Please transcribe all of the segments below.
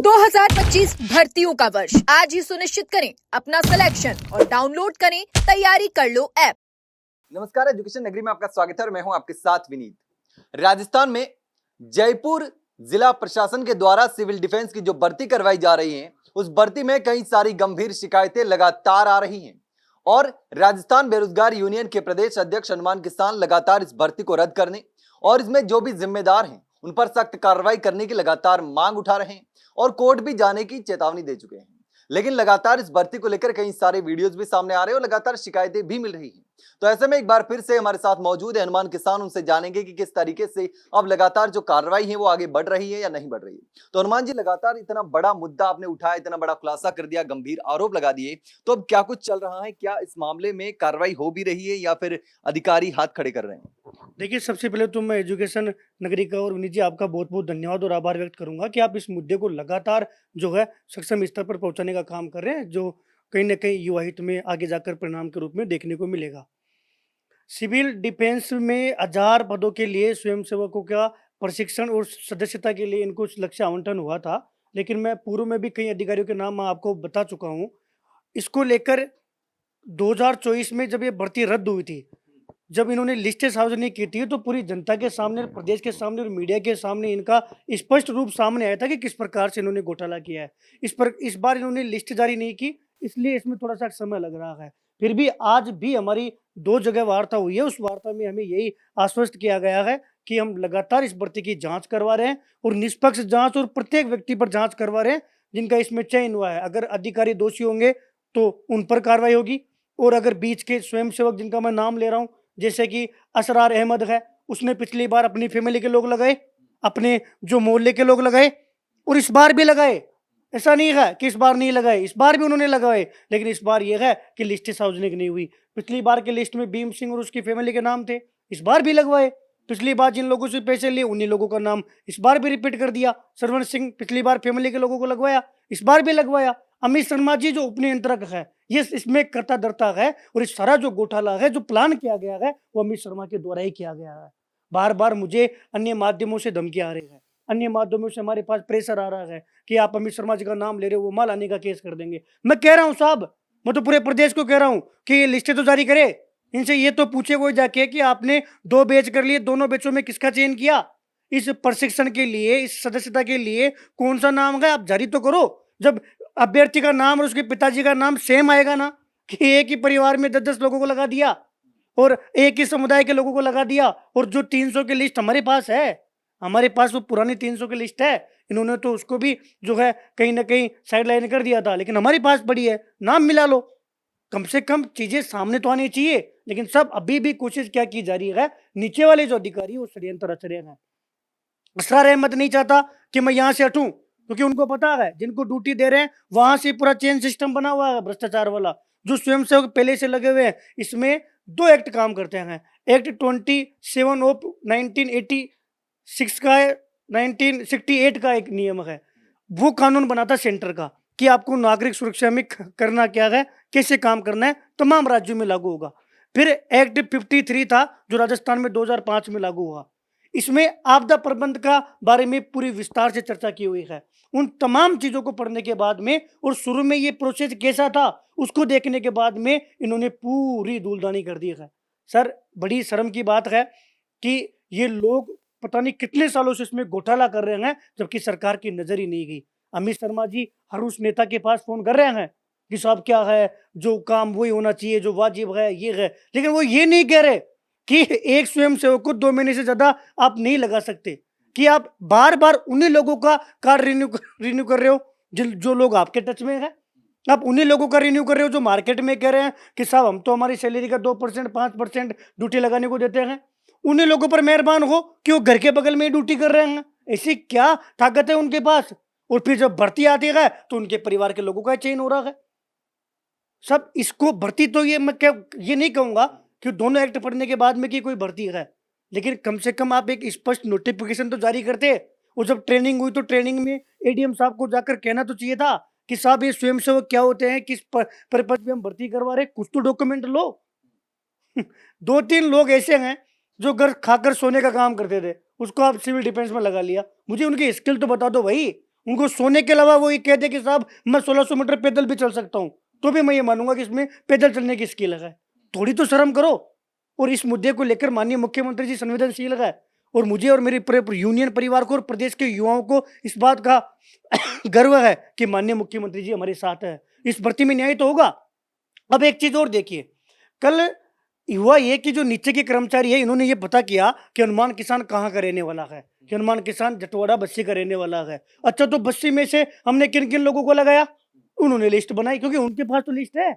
2025 भर्तियों का वर्ष आज ही सुनिश्चित करें अपना सिलेक्शन और डाउनलोड करें तैयारी कर लो ऐप। नमस्कार, एजुकेशन नगरी में आपका स्वागत है और मैं हूं आपके साथ विनीत। राजस्थान में जयपुर जिला प्रशासन के द्वारा सिविल डिफेंस की जो भर्ती करवाई जा रही है, उस भर्ती में कई सारी गंभीर शिकायतें लगातार आ रही हैं और राजस्थान बेरोजगार यूनियन के प्रदेश अध्यक्ष हनुमान किसान लगातार इस भर्ती को रद्द करने और इसमें जो भी जिम्मेदार हैं उन पर सख्त कार्रवाई करने की लगातार मांग उठा रहे हैं और कोर्ट भी जाने की चेतावनी दे चुके हैं। लेकिन लगातार इस भर्ती को लेकर कई सारे वीडियोस भी सामने आ रहे हैं और लगातार शिकायतें भी मिल रही हैं। तो ऐसे में एक बार फिर से हमारे साथ मौजूद है हनुमान किसान, उनसे जानेंगे कि किस तरीके से अब लगातार जो कार्रवाई है वो आगे बढ़ रही है या नहीं बढ़ रही है। तो हनुमान जी, लगातार इतना बड़ा मुद्दा आपने उठाया, इतना बड़ा खुलासा कर दिया, गंभीर आरोप लगा दिए, तो अब क्या कुछ चल रहा है? क्या इस मामले में कार्रवाई हो भी रही है या फिर अधिकारी हाथ खड़े कर रहे हैं? देखिए, सबसे पहले तो मैं एजुकेशन नगरी का और विनीत जी आपका बहुत बहुत धन्यवाद और आभार व्यक्त करूंगा कि आप इस मुद्दे को लगातार जो है सक्षम स्तर पर पहुंचाने का काम कर रहे हैं, जो कहीं ना कहीं युवा हित में आगे जाकर परिणाम के रूप में देखने को मिलेगा। सिविल डिफेंस में 1000 पदों के लिए स्वयंसेवकों का प्रशिक्षण और सदस्यता के लिए इनको लक्ष्य आवंटन हुआ था, लेकिन मैं पूर्व में भी कई अधिकारियों के नाम मैं आपको बता चुका हूँ। इसको लेकर 2024 में जब ये भर्ती रद्द हुई थी, जब इन्होंने लिस्टें सार्वजनिक की थी, तो पूरी जनता के सामने, प्रदेश के सामने और मीडिया के सामने इनका स्पष्ट रूप सामने आया था कि किस प्रकार से इन्होंने घोटाला किया है। इस बार इन्होंने लिस्ट जारी नहीं की, इसलिए इसमें थोड़ा सा समय लग रहा है। फिर भी आज भी हमारी 2 जगह वार्ता हुई है, उस वार्ता में हमें यही आश्वस्त किया गया है कि हम लगातार इस भर्ती की जांच करवा रहे हैं और निष्पक्ष जांच और प्रत्येक व्यक्ति पर जांच करवा रहे हैं जिनका इसमें चयन हुआ है। अगर अधिकारी दोषी होंगे तो उन पर कार्रवाई होगी, और अगर बीच के स्वयंसेवक जिनका मैं नाम ले रहा हूँ, जैसे कि असरार अहमद है, उसने पिछली बार अपनी फैमिली के लोग लगाए, अपने जो मोहल्ले के लोग लगाए और इस बार भी लगाए। ऐसा नहीं है कि इस बार नहीं लगाए, इस बार भी उन्होंने लगाए, लेकिन इस बार यह है कि लिस्ट सार्वजनिक नहीं हुई। पिछली बार के लिस्ट में भीम सिंह और उसकी फैमिली के नाम थे, इस बार भी लगवाए। पिछली बार जिन लोगों से पैसे लिए उन्हीं लोगों का नाम इस बार भी रिपीट कर दिया। सरवण सिंह पिछली बार फैमिली के लोगों को लगवाया, इस बार भी लगवाया। अमित शर्मा जी जो उपनियंत्रक है, ये इसमें करता धरता है और इस सारा जो घोटाला है, जो प्लान किया गया है, वो अमित शर्मा के द्वारा ही किया गया है। बार बार मुझे अन्य माध्यमों से धमकी आ रही है, अन्य माध्यमों से हमारे पास प्रेशर आ रहा है कि आप अमित शर्मा जी का नाम ले रहे हो, वो माल आने का केस कर देंगे। मैं कह रहा हूँ साहब, मैं तो पूरे प्रदेश को कह रहा हूँ कि ये लिस्टें तो जारी करे। इनसे ये तो पूछे वो जाके कि आपने 2 बैच कर लिए, दोनों बैचों में किसका चयन किया? इस प्रशिक्षण के लिए, इस सदस्यता के लिए कौन सा नाम है? आप जारी तो करो। जब अभ्यर्थी का नाम और उसके पिताजी का नाम सेम आएगा ना, कि एक ही परिवार में 10-10 लोगों को लगा दिया और एक ही समुदाय के लोगों को लगा दिया, और जो 300 की लिस्ट हमारे पास है, हमारे पास वो पुरानी 300 की लिस्ट है, इन्होंने तो उसको भी जो है कहीं ना कहीं साइड लाइन कर दिया था, लेकिन हमारे पास पड़ी है, नाम मिला लो। कम से कम चीजें सामने तो आनी चाहिए, लेकिन सब अभी भी कोशिश क्या की जा रही है, नीचे वाले जो अधिकारी वो षड्यंत्र रच रहे हैं। असरार अहमद नहीं चाहता कि मैं यहाँ से हटूं, क्योंकि उनको पता है जिनको ड्यूटी दे रहे हैं वहां से पूरा चेन सिस्टम बना हुआ है भ्रष्टाचार वाला, जो स्वयंसेवक पहले से लगे हुए हैं। इसमें 2 एक्ट काम करते हैं। एक्ट 27 ऑफ 1986 का है, 1968 का एक नियम है, वो कानून बना था सेंटर का कि आपको नागरिक सुरक्षा में करना क्या है, कैसे काम करना है, तमाम राज्यों में लागू होगा। फिर एक्ट 53 था जो राजस्थान में 2005 में लागू हुआ। इसमें आपदा प्रबंध का बारे में पूरी विस्तार से चर्चा की हुई है। उन तमाम चीजों को पढ़ने के बाद में और शुरू में ये प्रोसेस कैसा था उसको देखने के बाद में इन्होंने पूरी धूलदानी कर दी है। सर, बड़ी शर्म की बात है कि ये लोग पता नहीं कितने सालों से इसमें घोटाला कर रहे हैं, जबकि सरकार की नजर ही नहीं गई। अमित शर्मा जी हर उस नेता के पास फोन कर रहे हैं कि साहब क्या है, जो काम वही होना चाहिए, जो वाजिब है ये है, लेकिन वो ये नहीं कह रहे कि एक स्वयंसेवक को 2 महीने से ज्यादा आप नहीं लगा सकते, कि आप बार बार उन्हीं लोगों का कार्ड रिन्यू कर रहे हो जो लोग आपके टच में है। आप उन्हीं लोगों का रिन्यू कर रहे हो जो मार्केट में कह रहे हैं कि साहब हम तो हमारी सैलरी का 2% 5% ड्यूटी लगाने को देते हैं। उन्हीं लोगों पर मेहरबान हो कि वो घर के बगल में ही ड्यूटी कर रहे हैं। ऐसी क्या ताकत है उनके पास? और फिर जब भर्ती आती है तो उनके परिवार के लोगों का चयन हो रहा है। सब इसको भर्ती, तो ये मैं ये नहीं कहूंगा कि दोनों एक्ट पढ़ने के बाद में कि कोई भर्ती है, लेकिन कम से कम आप एक स्पष्ट नोटिफिकेशन तो जारी करते। और जब ट्रेनिंग हुई तो ट्रेनिंग में एडीएम साहब को जाकर कहना तो चाहिए था कि साहब ये स्वयंसेवक क्या होते हैं, किस पर्पज में हम भर्ती करवा रहे, कुछ तो डॉक्यूमेंट लो। 2-3 लोग ऐसे हैं जो घर खाकर सोने का काम करते थे, उसको आप सिविल डिफेंस में लगा लिया। मुझे उनकी स्किल तो बता दो भाई, उनको सोने के अलावा वो ये कह दे कि साहब मैं 1600 मीटर पैदल भी चल सकता हूँ, तो भी मैं ये मानूंगा कि इसमें पैदल चलने की स्किल है। थोड़ी तो शर्म करो। और इस मुद्दे को लेकर माननीय मुख्यमंत्री जी संवेदनशील है, और मुझे और मेरे पूरे यूनियन परिवार को और प्रदेश के युवाओं को इस बात का गर्व है कि माननीय मुख्यमंत्री जी हमारे साथ है। इस भर्ती में न्याय तो होगा। अब एक चीज और देखिए, कल हुआ ये कि जो नीचे के कर्मचारी है, इन्होंने ये पता किया कि हनुमान किसान कहाँ का रहने वाला है, कि हनुमान किसान जटवाड़ा बस्सी का रहने वाला है। अच्छा, तो बस्सी में से हमने किन किन लोगों को लगाया, उन्होंने लिस्ट बनाई, क्योंकि उनके पास तो लिस्ट है।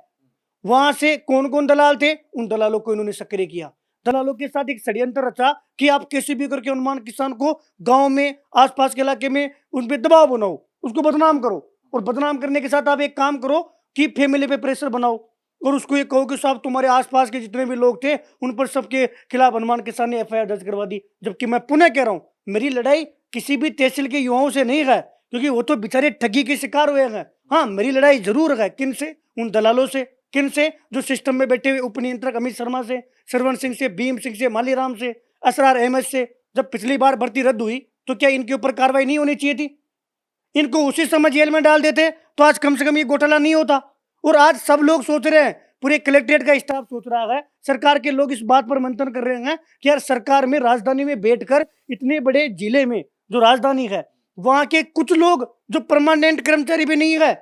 वहां से कौन कौन दलाल थे, उन दलालों को इन्होंने सक्रिय किया। दलालों के साथ एक षड्यंत्र रचा कि आप कैसे भी करके हनुमान किसान को गांव में, आसपास के इलाके में उन पर दबाव बनाओ, उसको बदनाम करो, और बदनाम करने के साथ आप एक काम करो कि फैमिली पे प्रेशर बनाओ, और उसको ये कहो कि साहब तुम्हारे आसपास के जितने भी लोग थे उन पर सबके खिलाफ हनुमान किसान ने एफआईआर दर्ज करवा दी। जबकि मैं पुनः कह रहा हूं, मेरी लड़ाई किसी भी तहसील के युवाओं से नहीं है, क्योंकि वो तो बेचारे ठगी के शिकार हुए हैं। हाँ, मेरी लड़ाई जरूर है किन से, उन दलालों से। किन से, जो सिस्टम में बैठे हुए उप नियंत्रक अमित शर्मा से, सरवण सिंह से, भीम सिंह से, मालीराम से, असरार अहमद से। जब पिछली बार भर्ती रद्द हुई तो क्या इनके ऊपर कार्रवाई नहीं होनी चाहिए थी? इनको उसी समय जेल में डाल देते तो आज कम से कम ये घोटाला नहीं होता। और आज सब लोग सोच रहे हैं, पूरे कलेक्ट्रेट का स्टाफ सोच रहा है, सरकार के लोग इस बात पर मंथन कर रहे हैं कि यार सरकार में, राजधानी में बैठकर, इतने बड़े जिले में जो राजधानी है, वहां के कुछ लोग जो परमानेंट कर्मचारी भी नहीं है,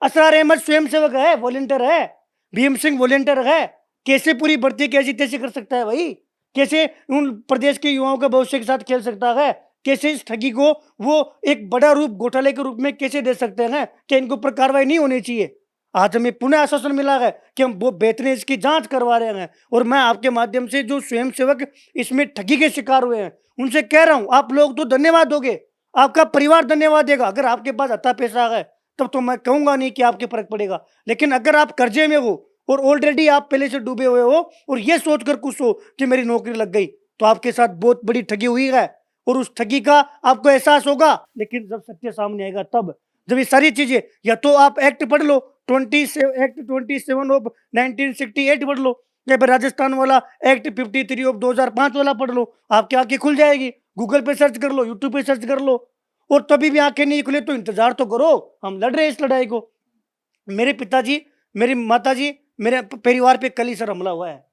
असरार अहमद स्वयं सेवक है, वॉलेंटियर है, भीम सिंह वॉलेंटियर है, कैसे पूरी भर्ती कैसी तैसी कर सकता है भाई? कैसे उन प्रदेश के युवाओं के भविष्य के साथ खेल सकता है? कैसे इस ठगी को वो एक बड़ा रूप, घोटाले के रूप में कैसे दे सकते हैं कि इनके ऊपर कार्रवाई नहीं होनी चाहिए? आज हमें पुनः आश्वासन मिला है कि हम वो बेहतरीन इसकी जांच करवा रहे हैं। और मैं आपके माध्यम से जो स्वयंसेवक इसमें ठगी के शिकार हुए हैं उनसे कह रहा हूं, आप लोग तो धन्यवाद दोगे, आपका परिवार धन्यवाद देगा। अगर आपके पास अता पैसा है तब तो मैं कहूंगा नहीं कि आपके फर्क पड़ेगा, लेकिन अगर आप कर्जे में हो और ऑलरेडी आप पहले से डूबे हुए हो और ये सोचकर खुश हो कि मेरी नौकरी लग गई, तो आपके साथ बहुत बड़ी ठगी हुई है, और उस ठगी का आपको एहसास होगा। लेकिन जब सत्य सामने आएगा, तब जब ये सारी चीजें, या तो आप एक्ट पढ़ लो, एक्ट 27 ऑफ 1968 पढ़ लो, या फिर राजस्थान वाला एक्ट 53 ऑफ 2005 वाला पढ़ लो, आपकी आंखें खुल जाएगी। गूगल पे सर्च कर लो, यूट्यूब पे सर्च कर लो, और तभी भी आंखें नहीं खुले तो इंतजार तो करो, हम लड़ रहे हैं इस लड़ाई को। मेरे पिताजी, मेरी माताजी, मेरे परिवार पे कल ही सर हमला हुआ है।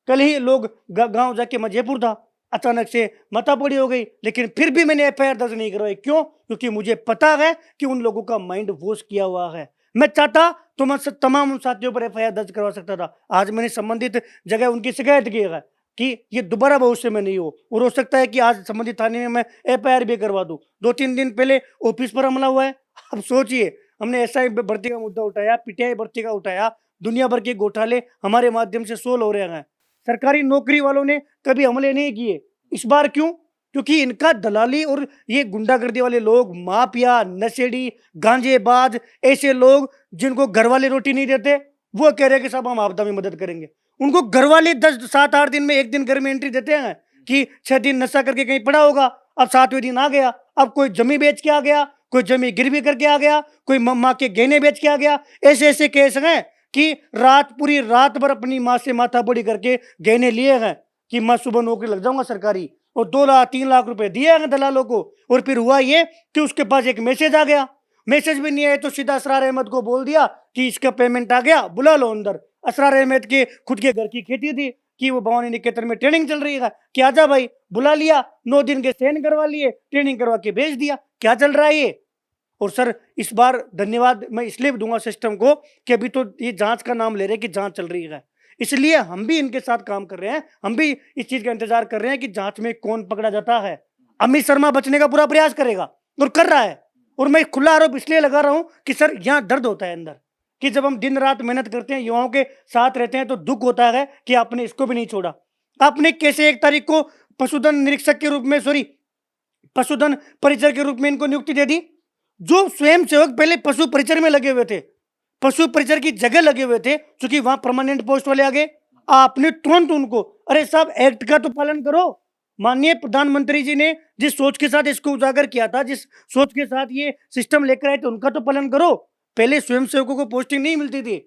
कल ही लोग गांव जाके, मजेपुर था, अचानक से मातापड़ी हो गई, लेकिन फिर भी मैंने एफआईआर दर्ज नहीं करवाई। क्यों? क्योंकि मुझे पता है कि उन लोगों का माइंड वॉश किया हुआ है। मैं चाहता तो मैं तमाम उन साथियों पर एफआईआर दर्ज करवा सकता था। आज मैंने संबंधित जगह उनकी शिकायत की है कि ये दोबारा भविष्य में नहीं हो, और हो सकता है कि आज संबंधित थाने में मैं एफआईआर भी करवा दूं। 2-3 दिन पहले ऑफिस पर हमला हुआ है। अब सोचिए, हमने एसआई भर्ती का मुद्दा उठाया, पीटीआई भर्ती का उठाया, दुनिया भर के घोटाले हमारे माध्यम से सोल्व हो रहे हैं। सरकारी नौकरी वालों ने कभी हमले नहीं किए। इस बार क्यों? क्योंकि इनका दलाली और ये गुंडागर्दी वाले लोग, माफिया, नशेड़ी, गांजेबाज, ऐसे लोग जिनको घर वाले रोटी नहीं देते, वो कह रहे हैं कि साहब हम आपदा में मदद करेंगे। उनको घर वाले 10-7-8 दिन में, एक दिन घर में एंट्री देते हैं कि 6 दिन नशा करके कहीं पड़ा होगा। अब 7वें दिन आ गया, अब कोई जमी बेच के आ गया, कोई जमी गिरवी करके आ गया, कोई माँ के गहने बेच के आ गया। ऐसे ऐसे केस हैं कि पूरी रात भर अपनी माँ से माथापड़ी करके गहने लिए हैं कि मैं सुबह नौकरी लग जाऊंगा सरकारी, और 2 लाख 3 लाख रुपए दिए हैं दलालों को। और फिर हुआ ये कि उसके पास एक मैसेज आ गया, मैसेज भी नहीं आया तो सीधा असरार अहमद को बोल दिया कि इसका पेमेंट आ गया, बुला लो अंदर। असरार अहमद के खुद के घर की खेती थी कि वो भवानी निकेतन में ट्रेनिंग चल रही है, कि आजा भाई, बुला लिया, 9 दिन के सहन करवा लिए, ट्रेनिंग करवा के भेज दिया। क्या चल रहा है ये? और सर, इस बार धन्यवाद मैं इसलिए दूंगा सिस्टम को कि अभी तो ये जांच का नाम ले रहे हैं कि जांच चल रही है, इसलिए हम भी इनके साथ काम कर रहे हैं। हम भी इस चीज का इंतजार कर रहे हैं कि जांच में कौन पकड़ा जाता है। अमित शर्मा बचने का पूरा प्रयास करेगा और कर रहा है, और मैं खुला आरोप इसलिए लगा रहा हूं कि सर, यहाँ दर्द होता है अंदर, कि जब हम दिन रात मेहनत करते हैं, युवाओं के साथ रहते हैं, तो दुख होता है कि आपने इसको भी नहीं छोड़ा। आपने कैसे 1 तारीख को पशुधन निरीक्षक के रूप में, पशुधन परिचर के रूप में इनको नियुक्ति दे दी। जो स्वयं सेवक पहले पशु परिचर में लगे हुए थे, पशु परिचर की जगह लगे हुए थे, क्योंकि वहां परमानेंट पोस्ट वाले आ गए, आपने तुरंत उनको, अरे साहब एक्ट का तो पालन करो। माननीय प्रधानमंत्री जी ने जिस सोच के साथ इसको उजागर किया था, जिस सोच के साथ ये सिस्टम लेकर आए थे, उनका तो पालन करो। पहले स्वयं सेवकों को पोस्टिंग नहीं मिलती थी,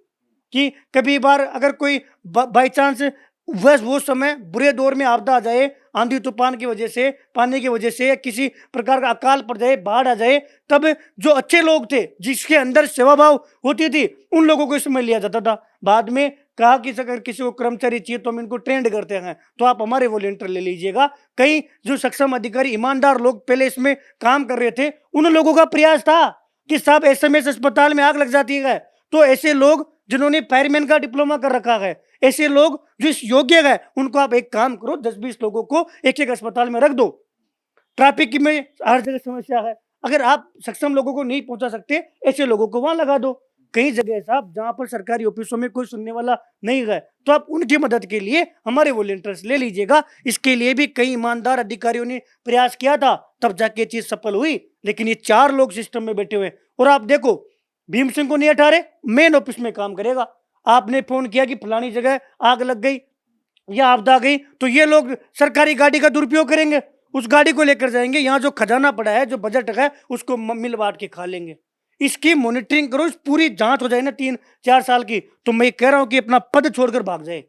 कि कभी बार अगर कोई बाई चांस वो समय बुरे दौर में आपदा आ जाए, आंधी तूफान की वजह से, पानी की वजह से, या किसी प्रकार का अकाल पड़ जाए, बाढ़ आ जाए, तब जो अच्छे लोग थे, जिसके अंदर सेवा भाव होती थी, उन लोगों को इसमें लिया जाता था। बाद में कहा कि अगर किसी को कर्मचारी चाहिए तो हम इनको ट्रेंड करते हैं, तो आप हमारे वॉलेंटियर ले लीजिएगा। कई जो सक्षम अधिकारी, ईमानदार लोग पहले इसमें काम कर रहे थे, उन लोगों का प्रयास था कि साहब एसएमएस अस्पताल में आग लग जाती है, तो ऐसे लोग जिन्होंने फायरमैन का डिप्लोमा कर रखा है, ऐसे लोग जो इस योग्य है, उनको आप एक काम करो, 10-20 लोगों को एक-एक अस्पताल में रख दो। ट्रैफिक में हर जगह समस्या है, अगर आप सक्षम लोगों को नहीं पहुंचा सकते, ऐसे लोगों को वहां लगा दो। कई जगह है साहब जहां पर सरकारी ऑफिसों में कोई सुनने वाला नहीं है, तो आप उनकी मदद के लिए हमारे वॉलेंटियर्स ले लीजिएगा। इसके लिए भी कई ईमानदार अधिकारियों ने प्रयास किया था, तब जाके ये चीज सफल हुई। लेकिन ये 4 लोग सिस्टम में बैठे हुए हैं, और आप देखो भीम सिंह को नहीं हटा रहे, मेन ऑफिस में काम करेगा। आपने फोन किया कि फलानी जगह आग लग गई या आपदा आ गई, तो ये लोग सरकारी गाड़ी का दुरुपयोग करेंगे, उस गाड़ी को लेकर जाएंगे, यहाँ जो खजाना पड़ा है, जो बजट है, उसको मिल बांट के खा लेंगे। इसकी मॉनिटरिंग करो, इस पूरी जांच हो जाए ना 3-4 साल की, तो मैं कह रहा हूं कि अपना पद छोड़कर भाग जाए।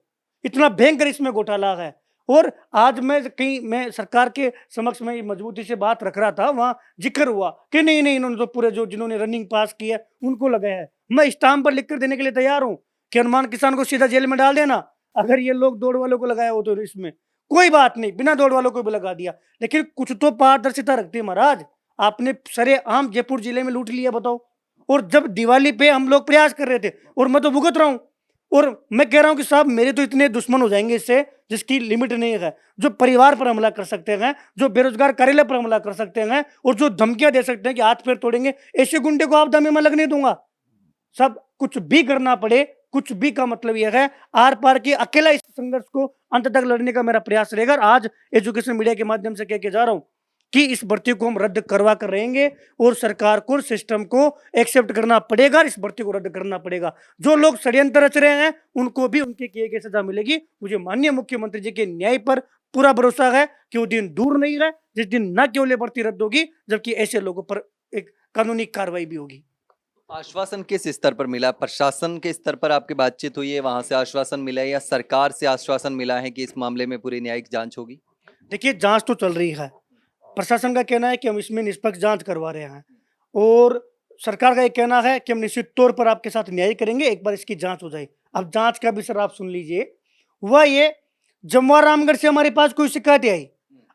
इतना भयंकर इसमें घोटाला है। और आज मैं सरकार के समक्ष में मजबूती से बात रख रहा था, वहां जिक्र हुआ कि नहीं नहीं, इन्होंने तो पूरे जो जिन्होंने रनिंग पास किया उनको लगाया है। मैं स्टाम्प पर लिख कर देने के लिए तैयार हूं कि हनुमान किसान को सीधा जेल में डाल देना, अगर ये लोग दौड़ वालों को लगाया हो तो इसमें कोई बात नहीं, बिना दौड़ वालों को भी लगा दिया। लेकिन कुछ तो पारदर्शिता रखते महाराज। आपने सरेआम जयपुर जिले में लूट लिया, बताओ। और जब दिवाली पे हम लोग प्रयास कर रहे थे, और मैं तो भुगत रहा हूं, और मैं कह रहा हूं कि साहब मेरे तो इतने दुश्मन हो जाएंगे इससे जिसकी लिमिट नहीं है, जो परिवार पर हमला कर सकते हैं, जो बेरोजगार कार्यालय पर हमला कर सकते हैं, और जो धमकियां दे सकते हैं कि हाथ पैर तोड़ेंगे, ऐसे गुंडे को आपदा में मैं लगने दूंगा। सब कुछ भी करना पड़े, कुछ भी का मतलब यह है, आर पार के अकेला इस संघर्ष को अंत तक लड़ने का मेरा प्रयास रहेगा। और आज एजुकेशन मीडिया के माध्यम से कह के जा रहा हूं कि इस भर्ती को हम रद्द करवा कर रहेंगे, और सरकार को, सिस्टम को एक्सेप्ट करना पड़ेगा, इस भर्ती को रद्द करना पड़ेगा। जो लोग षड्यंत्र रच रहे हैं उनको भी उनके किए गए सजा मिलेगी। मुझे माननीय मुख्यमंत्री जी के न्याय पर पूरा भरोसा है कि वो दिन दूर नहीं है जिस दिन न केवल भर्ती रद्द होगी, जबकि ऐसे लोगों पर एक कानूनी कार्रवाई भी होगी। आश्वासन किस स्तर पर मिला? प्रशासन के स्तर पर आपकी बातचीत हुई है, वहां से आश्वासन मिला है, या सरकार से आश्वासन मिला है कि इस मामले में पूरी न्यायिक जांच होगी? देखिए, जांच तो चल रही है, प्रशासन का कहना है कि हम इसमें निष्पक्ष जांच करवा रहे हैं, और सरकार का ये कहना है कि हम निश्चित तौर पर आपके साथ न्याय करेंगे, एक बार इसकी जांच हो जाए। अब जांच का भी सर आप सुन लीजिए, वह ये जमवा रामगढ़ से हमारे पास कोई शिकायत आई।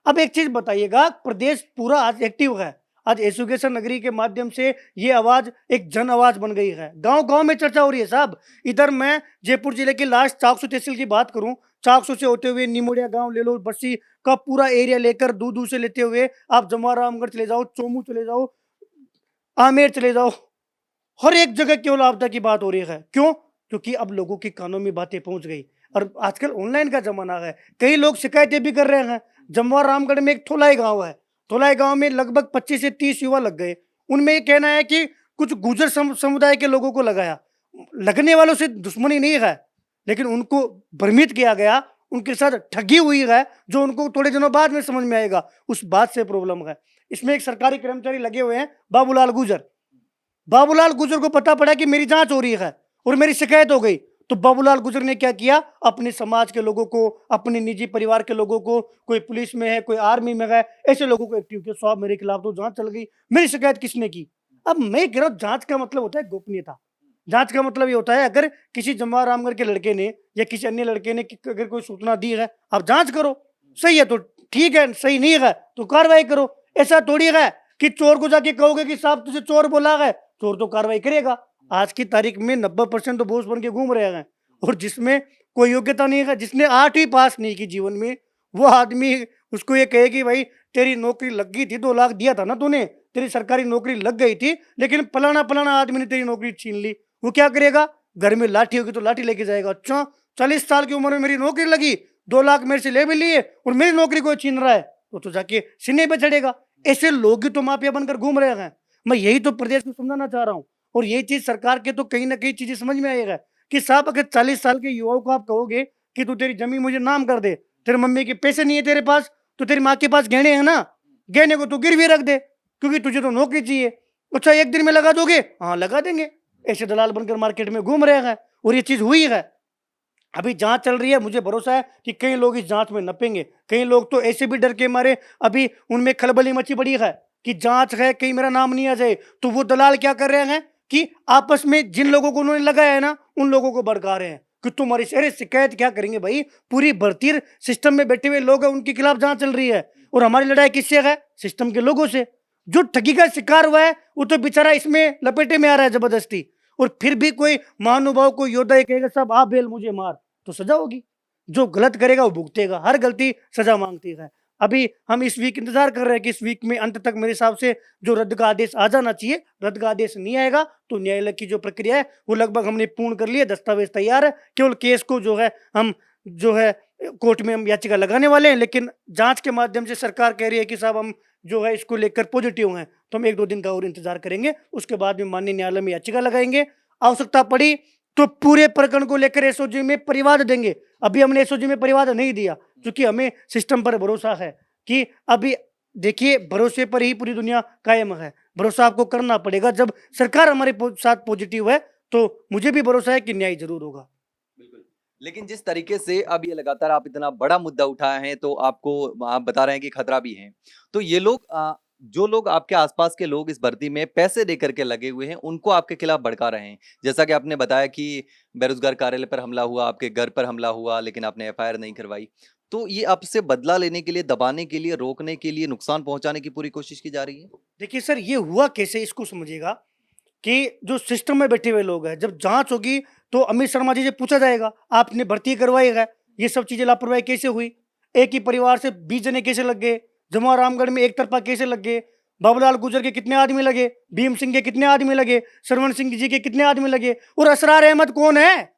अब एक चीज बताइएगा, प्रदेश पूरा आज एक्टिव है, आज एजुकेशन नगरी के माध्यम से ये आवाज एक जन आवाज बन गई है, गांव गांव में चर्चा हो रही है साहब। इधर मैं जयपुर जिले की लास्ट चाकसू तहसील की बात करूं, चाकसू से होते हुए निमोड़िया गांव ले लो, बस्सी का पूरा एरिया लेकर दूर से लेते हुए आप जमवा रामगढ़ चले जाओ, चोमू चले जाओ, आमेर चले जाओ, हर एक जगह केवल आपदा की बात हो रही है। क्यों? क्योंकि अब लोगों के कानों में बातें पहुंच गई, और आजकल ऑनलाइन का जमाना है, कई लोग शिकायतें भी कर रहे हैं। जमवा रामगढ़ में एक थोलाई गांव है, थोलाई गांव में लगभग 25 से 30 युवा लग गए। उनमें ये कहना है कि कुछ गुर्जर समुदाय के लोगों को लगाया, लगने वालों से दुश्मनी नहीं है, लेकिन उनको भ्रमित किया गया, उनके साथ ठगी हुई है, जो उनको थोड़े दिनों बाद में समझ में आएगा, उस बात से प्रॉब्लम है। इसमें एक सरकारी कर्मचारी लगे हुए हैं, बाबूलाल गुजर। बाबूलाल गुजर को पता पड़ा कि मेरी जांच हो रही है और मेरी शिकायत हो गई, तो बाबूलाल गुजर ने क्या किया, अपने समाज के लोगों को, अपने निजी परिवार के लोगों को, कोई पुलिस में है, कोई आर्मी में है, ऐसे लोगों को एक्टिव किया। साहब मेरे खिलाफ तो जांच चल गई, मेरी शिकायत किसने की? अब मैं कह रहा हूं, जांच का मतलब होता है गोपनीयता। जांच का मतलब ये होता है, अगर किसी जमवा रामगढ़ के लड़के ने या किसी अन्य लड़के ने अगर कोई सूचना दी है, आप जांच करो, सही है तो ठीक है, सही नहीं है तो कार्रवाई करो। ऐसा थोड़ी है कि चोर को जाके कहोगे कि साहब तुझे चोर बोला है, चोर तो कार्रवाई करेगा। आज की तारीख में 90% तो बोझ बन के घूम रहे हैं, और जिसमें कोई योग्यता नहीं है, जिसने 8वीं पास नहीं की जीवन में, वो आदमी उसको ये कहे कि भाई तेरी नौकरी लग गई थी, 2 लाख दिया था ना तूने, तेरी सरकारी नौकरी लग गई थी, लेकिन फलाना आदमी ने तेरी नौकरी छीन ली, वो क्या करेगा? घर में लाठी होगी तो लाठी लेके जाएगा। अच्छा, 40 साल की उम्र में मेरी नौकरी लगी, 2 लाख मेरे से ले भी लिए, और मेरी नौकरी कोई छीन रहा है, तो जाके सीने पे चढ़ेगा। ऐसे लोग ही तो माफिया बनकर घूम रहे हैं। मैं यही तो प्रदेश को समझाना चाह रहा हूँ, और यही चीज सरकार के तो कहीं ना कहीं चीजें समझ में आएगा कि साहब अगर 40 साल के युवाओं को आप कहोगे कि तू तेरी जमीन मुझे नाम कर दे, तेरे मम्मी के पैसे नहीं है तेरे पास, तो तेरी माँ के पास गहने हैं ना, गहने को तू गिरवी रख दे क्योंकि तुझे तो नौकरी चाहिए। अच्छा, 1 दिन में लगा दोगे? हाँ लगा देंगे। ऐसे दलाल बनकर मार्केट में घूम रहे हैं, और ये चीज हुई है। अभी जांच चल रही है, मुझे भरोसा है कि कई लोग इस जांच में नपेंगे, कई लोग तो ऐसे भी डर के मारे अभी उनमें खलबली मची पड़ी है कि जांच है, कहीं मेरा नाम नहीं आ जाए। तो वो दलाल क्या कर रहे हैं कि आपस में जिन लोगों को उन्होंने लगाया है ना, उन लोगों को भड़का रहे हैं कि तुम्हारी अरे शिकायत क्या करेंगे भाई, पूरी भर्ती सिस्टम में बैठे हुए लोग हैं, उनके खिलाफ जांच चल रही है और हमारी लड़ाई किससे है? सिस्टम के लोगों से। जो ठगी का शिकार हुआ है वो तो बेचारा इसमें लपेटे में आ रहा है जबरदस्ती, और फिर भी कोई महानुभाव को योद्धा ये कहेगा साहब आ बेल मुझे मार, तो सजा होगी। जो गलत करेगा वो भुगतेगा, हर गलती सजा मांगती है। अभी हम इस वीक इंतजार कर रहे हैं कि इस वीक में अंत तक मेरे हिसाब से जो रद्द का आदेश आ जाना चाहिए, रद्द का आदेश नहीं आएगा तो न्यायालय की जो प्रक्रिया है वो लगभग हमने पूर्ण कर ली है, दस्तावेज तैयार है। केवल केस को जो है हम जो है कोर्ट में हम याचिका लगाने वाले हैं, लेकिन जांच के माध्यम से सरकार कह रही है कि साहब हम जो है इसको लेकर पॉजिटिव हैं, तो हम 1-2 दिन का और इंतजार करेंगे, उसके बाद में माननीय न्यायालय में याचिका लगाएंगे। आवश्यकता पड़ी तो पूरे प्रकरण को लेकर एसओजी में परिवाद देंगे। अभी हमने एसओजी में परिवाद नहीं दिया क्योंकि हमें सिस्टम पर भरोसा है कि अभी देखिए भरोसे पर ही पूरी दुनिया कायम है। भरोसा आपको करना पड़ेगा। जब सरकार हमारे साथ पॉजिटिव है तो मुझे भी भरोसा है कि न्याय जरूर होगा। बिल्कुल। लेकिन जिस तरीके से अब ये लगातार आप इतना बड़ा मुद्दा उठाए हैं, तो आपको आप बता रहे हैं कि खतरा भी है। तो ये लोग जो लोग आपके आसपास के लोग इस भर्ती में पैसे दे करके लगे हुए हैं, उनको आपके खिलाफ भड़का रहे हैं। जैसा कि आपने बताया कि बेरोजगार कार्यालय पर हमला हुआ, आपके घर पर हमला हुआ, लेकिन आपने एफआईआर नहीं करवाई। तो ये आपसे बदला लेने के लिए, दबाने के लिए, रोकने के लिए, नुकसान पहुंचाने की पूरी कोशिश की जा रही है। देखिए सर, ये हुआ कैसे इसको समझिएगा कि जो सिस्टम में बैठे हुए लोग हैं, जब जांच होगी तो अमित शर्मा जी से पूछा जाएगा आपने भर्ती करवाई है, ये सब चीजें लापरवाही कैसे हुई, एक ही परिवार से 20 जने कैसे लग गए, जमुआ रामगढ़ में एक तरफा कैसे लग गए, बाबूलाल गुजर के कितने आदमी लगे, भीम सिंह के कितने आदमी लगे, सरवण सिंह जी के कितने आदमी लगे, और असरार अहमद कौन है?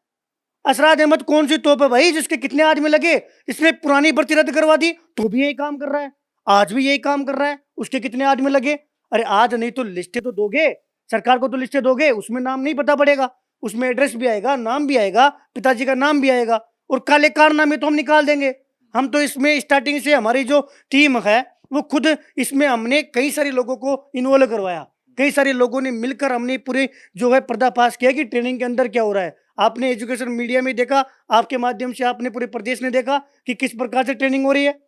असरार अहमद कौन सी तोप है भाई जिसके कितने आदमी लगे? इसने पुरानी भर्ती रद्द करवा दी तो भी यही काम कर रहा है, आज भी यही काम कर रहा है, उसके कितने आदमी लगे? अरे आज नहीं तो लिस्टें तो दोगे, सरकार को तो लिस्टें दोगे, उसमें नाम नहीं पता पड़ेगा, उसमें एड्रेस भी आएगा, नाम भी आएगा, पिताजी का नाम भी आएगा, और काले कारनामे तो हम निकाल देंगे। हम तो इसमें स्टार्टिंग से हमारी जो टीम है वो खुद इसमें हमने कई सारे लोगों को इन्वॉल्व करवाया, कई सारे लोगों ने मिलकर हमने पूरे जो है पर्दाफाश किया कि ट्रेनिंग के अंदर क्या हो रहा है। आपने एजुकेशन मीडिया में देखा, आपके माध्यम से आपने पूरे प्रदेश ने देखा कि किस प्रकार से ट्रेनिंग हो रही है।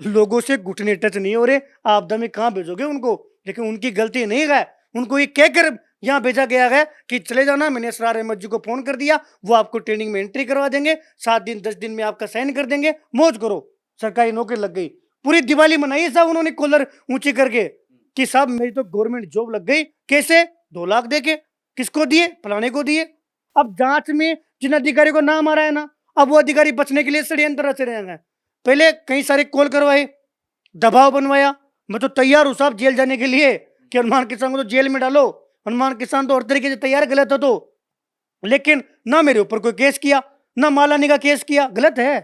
लोगों से घुटने टच नहीं हो रहे, आपदा में कहाँ भेजोगे उनको? लेकिन उनकी गलती नहीं है, उनको ये कहकर यहाँ भेजा गया है कि चले जाना, मैंने असरार अहमद जी को फोन कर दिया, वो आपको ट्रेनिंग में एंट्री करवा देंगे, 7 दिन 10 दिन में आपका साइन कर देंगे, मौज करो, सरकारी नौकरी लग गई। पूरी दिवाली मनाई साहब उन्होंने कॉलर ऊंची करके कि साहब मेरी तो गवर्नमेंट जॉब लग गई। कैसे? 2 लाख देके। किसको दिए? फलाने को दिए। अब जांच में जिन अधिकारी को नाम आ रहा है ना, अब वो अधिकारी बचने के लिए षड्यंत्र रच रहे हैं। पहले कई सारे कॉल करवाए, दबाव बनवाया, मैं तो तैयार हूं साहब जेल जाने के लिए कि हनुमान किसान को तो जेल में डालो, हनुमान किसान तो हर तरीके से तैयार, गलत है तो। लेकिन ना मेरे ऊपर कोई केस किया, ना मालानी का केस किया, गलत है।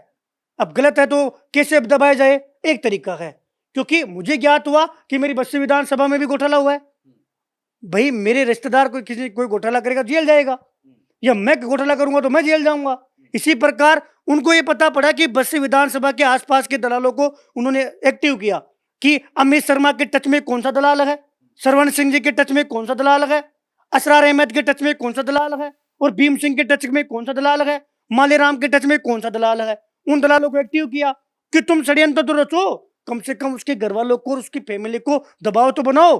अब गलत है तो कैसे दबाया जाए? एक तरीका है, क्योंकि मुझे ज्ञात हुआ कि मेरी बस्ती विधानसभा में भी घोटाला हुआ है। भाई मेरे रिश्तेदार कोई घोटाला करेगा जेल जाएगा, या मैं घोटाला करूंगा तो मैं जेल जाऊंगा। इसी प्रकार उनको ये पता पड़ा कि बस्ती विधानसभा के आसपास के दलालों को उन्होंने एक्टिव किया कि अमित शर्मा के टच में कौन सा दलाल है, सरवण सिंह जी के टच में कौन सा दलाल है, असरार अहमद के टच में कौन सा दलाल है, और भीम सिंह के टच में कौन सा दलाल है, मालेराम के टच में कौन सा दलाल है। उन दलालों को एक्टिव किया कि तुम षड्यंत्र तो रचो, कम से कम उसके घर वालों को और उसकी फैमिली को दबाव तो बनाओ।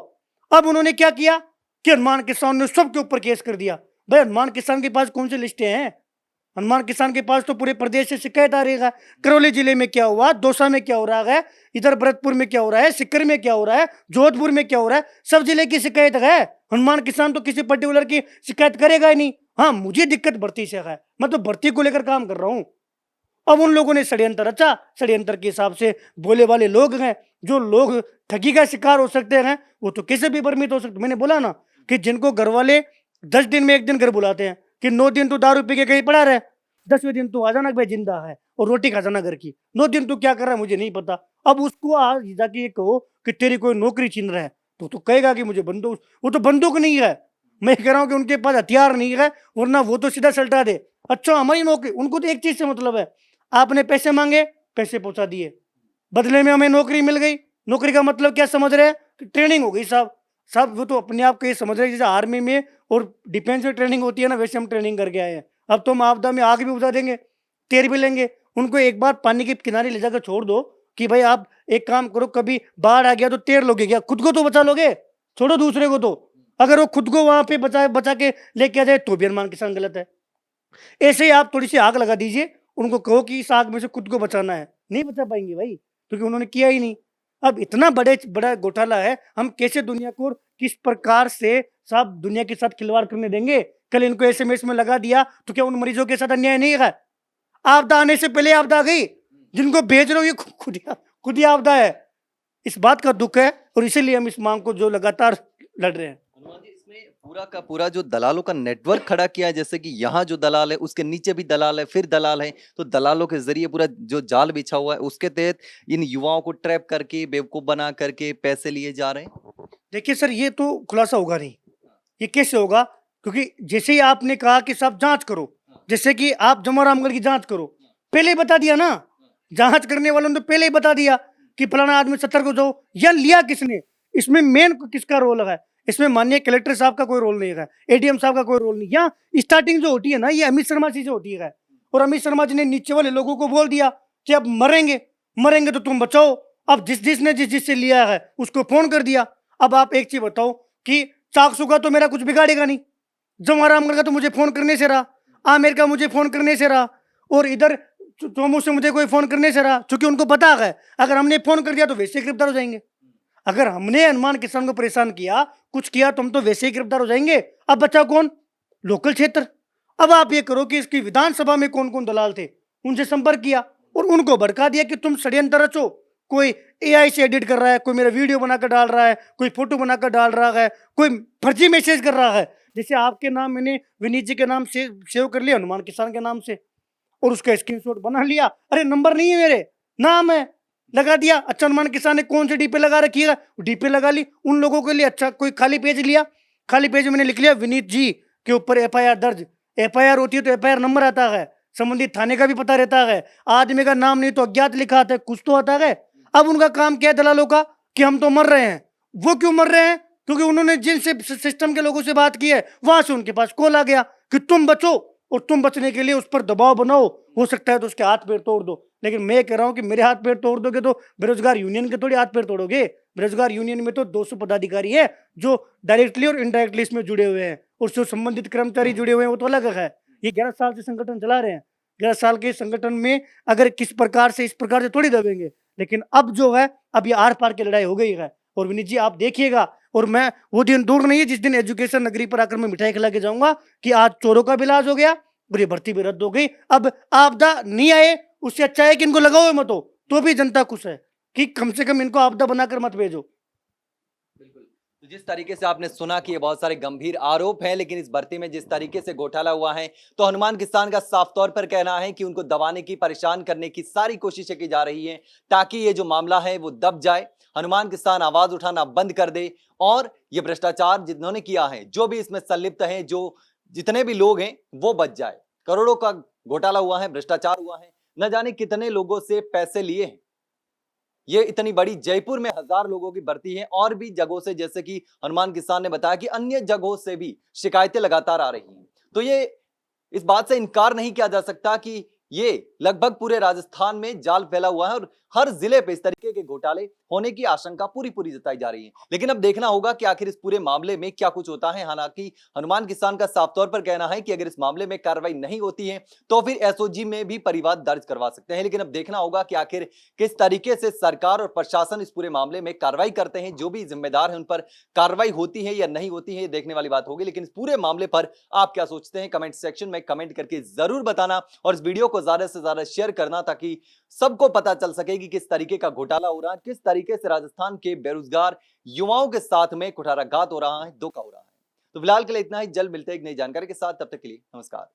अब उन्होंने क्या किया कि हनुमान किसान ने सबके ऊपर केस कर दिया। भाई हनुमान किसान के पास कौन सी लिस्टें हैं? हनुमान किसान के पास तो पूरे प्रदेश से शिकायत आ रही है। करौली जिले में क्या हुआ, दौसा में क्या हो रहा है, इधर भरतपुर में क्या हो रहा है, सिक्कर में क्या हो रहा है, जोधपुर में क्या हो रहा है, सब जिले की शिकायत है। हनुमान किसान तो किसी पर्टिकुलर की शिकायत करेगा ही नहीं। हाँ मुझे दिक्कत भर्ती से है, मैं तो भर्ती को लेकर काम कर रहा हूँ। अब उन लोगों ने षड्यंत्र रचा, षड्यंत्र के हिसाब से बोले वाले लोग हैं, जो लोग ठगी का शिकार हो सकते हैं वो तो कैसे भी भ्रमित हो सकते। मैंने बोला ना कि जिनको घर वाले 10 दिन में 1 दिन घर बुलाते हैं कि 9 दिन तो दारू पी के कहीं पड़ा रहे, 10वें दिन तू आ जाना भाई जिंदा है और रोटी खा जाना घर की, 9 दिन तू क्या कर रहा है मुझे नहीं पता। अब उसको आज जाके ये कहो कि तेरी कोई नौकरी छीन रहा है तो कहेगा कि मुझे बंदूक, वो तो बंदूक नहीं है, मैं कह रहा हूँ कि उनके पास हथियार नहीं है, वरना वो तो सीधा सल्टा दे। अच्छा हमारी नौकरी, उनको तो एक चीज से मतलब है, आपने पैसे मांगे, पैसे पहुंचा दिए, बदले में हमें नौकरी मिल गई। नौकरी का मतलब क्या समझ रहे हैं कि ट्रेनिंग हो गई साहब। सब वो तो अपने आप को ये समझ रहे हैं जैसे आर्मी में और डिफेंस में ट्रेनिंग होती है ना, वैसे हम ट्रेनिंग करके आए हैं। अब तो हम आपदा में आग भी बुझा देंगे, तैर भी लेंगे। उनको एक बार पानी के किनारे ले जाकर छोड़ दो कि भाई आप एक काम करो, कभी बाढ़ आ गया तो तैर लोगे क्या? खुद को तो बचा लोगे, छोड़ो दूसरे को। तो अगर वो खुद को वहां पे बचा के लेके आ जाए तो भी अनुमान किसान गलत है। ऐसे ही आप थोड़ी सी आग लगा दीजिए, उनको कहो कि इस आग में से खुद को बचाना है, नहीं बचा पाएंगे भाई, क्योंकि उन्होंने किया ही नहीं। अब इतना बड़ा घोटाला है, हम कैसे दुनिया को किस प्रकार से साहब दुनिया के साथ खिलवाड़ करने देंगे? कल इनको एसएमएस में लगा दिया तो क्या उन मरीजों के साथ अन्याय नहीं है? आपदा आने से पहले आपदा आ गई, जिनको भेज रहे हो ये खुद ही आपदा है। इस बात का दुख है और इसीलिए हम इस मांग को जो लगातार लड़ रहे हैं। हनुमान जी, इसमें पूरा का पूरा जो दलालों का नेटवर्क खड़ा किया है, जैसे कि यहाँ जो दलाल है उसके नीचे भी दलाल है, फिर दलाल है, तो दलालों के जरिए पूरा जो जाल बिछा हुआ है उसके तहत इन युवाओं को ट्रैप करके बेवकूफ बना करके पैसे लिए जा रहे हैं। देखिए सर, ये तो खुलासा होगा नहीं, ये कैसे होगा? क्योंकि जैसे ही आपने कहा कि साहब जांच करो, जैसे कि आप जमा रामगढ़ की जांच करो, पहले ही बता दिया ना, जांच करने वालों ने तो पहले ही बता दिया कि फलाना आदमी 70 को जाओ। या लिया किसने? इसमें मेन किसका रोल है? इसमें माननीय कलेक्टर साहब का कोई रोल नहीं है, एडीएम साहब का कोई रोल नहीं। यहाँ स्टार्टिंग जो होती है ना, ये अमित शर्मा जी से होती है, और अमित शर्मा जी ने नीचे वाले लोगों को बोल दिया कि अब मरेंगे तो तुम बचाओ। अब जिससे लिया है उसको फोन कर दिया। अब आप एक चीज बताओ कि चाकसू का तो मेरा कुछ बिगाड़ेगा नहीं, जमा रामगढ़ का तो मुझे फोन करने से रहा, आमिर का मुझे फोन करने से रहा, और इधर चोमू से मुझे कोई फोन करने से रहा, क्योंकि उनको पता है अगर हमने फोन कर दिया तो वैसे ही गिरफ्तार हो जाएंगे। अगर हमने हनुमान किसान को परेशान किया, कुछ किया, तो हम तो वैसे ही गिरफ्तार हो जाएंगे। अब बचा कौन? लोकल क्षेत्र। अब आप ये करो कि इसकी विधानसभा में कौन कौन दलाल थे, उनसे संपर्क किया और उनको भड़का दिया कि तुम षड्यंत्र रचो। कोई एआई से एडिट कर रहा है, कोई मेरा वीडियो बनाकर डाल रहा है, कोई फोटो बनाकर डाल रहा है, कोई फर्जी मैसेज कर रहा है। जैसे आपके नाम मैंने विनीत जी के नाम से सेव कर लिया, हनुमान किसान के नाम से, और उसका स्क्रीनशॉट बना लिया। अरे नंबर नहीं है मेरे, नाम है, लगा दिया। अच्छा, हनुमान किसान ने कौन सी डीपी लगा रखी है, डीपी लगा ली उन लोगों के लिए। अच्छा, कोई खाली पेज लिया, खाली पेज में मैंने लिख लिया विनीत जी के ऊपर एफआईआर दर्ज। एफआईआर होती है तो एफआईआर नंबर आता है, संबंधित थाने का भी पता रहता है, आदमी का नाम नहीं तो अज्ञात लिखा आता है, कुछ तो आता है। अब उनका काम क्या है दलालों का, कि हम तो मर रहे हैं। वो क्यों मर रहे हैं? क्योंकि उन्होंने जिनसे सिस्टम के लोगों से बात की है, वहां से उनके पास कॉल आ गया कि तुम बचो, और तुम बचने के लिए उस पर दबाव बनाओ, हो सकता है तो उसके हाथ पैर तोड़ दो। लेकिन मैं कह रहा हूं कि मेरे हाथ पैर तोड़ दोगे तो बेरोजगार यूनियन के थोड़ी हाथ पैर तोड़ोगे। बेरोजगार यूनियन में तो 200 पदाधिकारी है जो डायरेक्टली और इनडायरेक्टली इसमें जुड़े हुए हैं, और जो संबंधित कर्मचारी जुड़े हुए हैं वो तो अलग है। ये 11 साल से संगठन चला रहे हैं, 11 साल के संगठन में अगर किस प्रकार से इस प्रकार से थोड़ी दबेंगे। लेकिन अब जो है, अब ये आर पार की लड़ाई हो गई है। और विनीत जी आप देखिएगा, और मैं वो दिन दूर नहीं है जिस दिन एजुकेशन नगरी पर आकर मैं मिठाई खिला के जाऊंगा कि आज चोरों का भी इलाज हो गया और ये भर्ती भी रद्द हो गई। अब आपदा नहीं आए, उससे अच्छा है कि इनको लगाओ मत हो, तो भी जनता खुश है कि कम से कम इनको आपदा बनाकर मत भेजो। बिल्कुल। तो जिस तरीके से आपने सुना कि ये बहुत सारे गंभीर आरोप हैं, लेकिन इस भर्ती में जिस तरीके से घोटाला हुआ है, तो हनुमान किसान का साफ तौर पर कहना है कि उनको दबाने की, परेशान करने की सारी कोशिशें की जा रही हैं ताकि ये जो मामला है वो दब जाए, हनुमान किसान आवाज उठाना बंद कर दे, और ये भ्रष्टाचार जिन्होंने किया है, जो भी इसमें संलिप्त हैं, जो जितने भी लोग हैं, वो बच जाए। करोड़ों का घोटाला हुआ है, भ्रष्टाचार हुआ है, न जाने कितने लोगों से पैसे लिए हैं। ये इतनी बड़ी जयपुर में 1000 लोगों की भर्ती है, और भी जगहों से, जैसे कि हनुमान किसान ने बताया कि अन्य जगहों से भी शिकायतें लगातार आ रही हैं। तो ये इस बात से इनकार नहीं किया जा सकता कि ये लगभग पूरे राजस्थान में जाल फैला हुआ है, और हर जिले पे इस तरीके के घोटाले होने की आशंका पूरी जताई जा रही है। लेकिन अब देखना होगा कि आखिर इस पूरे मामले में क्या कुछ होता है। हालांकि हनुमान किसान का साफ तौर पर कहना है कि अगर इस मामले में कार्रवाई नहीं होती है तो फिर एसओजी में भी परिवाद दर्ज करवा सकते हैं। लेकिन अब देखना होगा कि आखिर किस तरीके से सरकार और प्रशासन इस पूरे मामले में कार्रवाई करते हैं, जो भी जिम्मेदार है उन पर कार्रवाई होती है या नहीं होती है, देखने वाली बात होगी। लेकिन इस पूरे मामले पर आप क्या सोचते हैं, कमेंट सेक्शन में कमेंट करके जरूर बताना, और इस वीडियो को ज्यादा से ज्यादा शेयर करना ताकि सबको पता चल सके कि किस तरीके का घोटाला हो रहा है, किस तरीके से राजस्थान के बेरोजगार युवाओं के साथ में कुठाराघात हो रहा है, धोखा हो रहा है। तो फिलहाल के लिए इतना ही, जल्द मिलते हैं एक नई जानकारी के साथ, तब तक के लिए नमस्कार।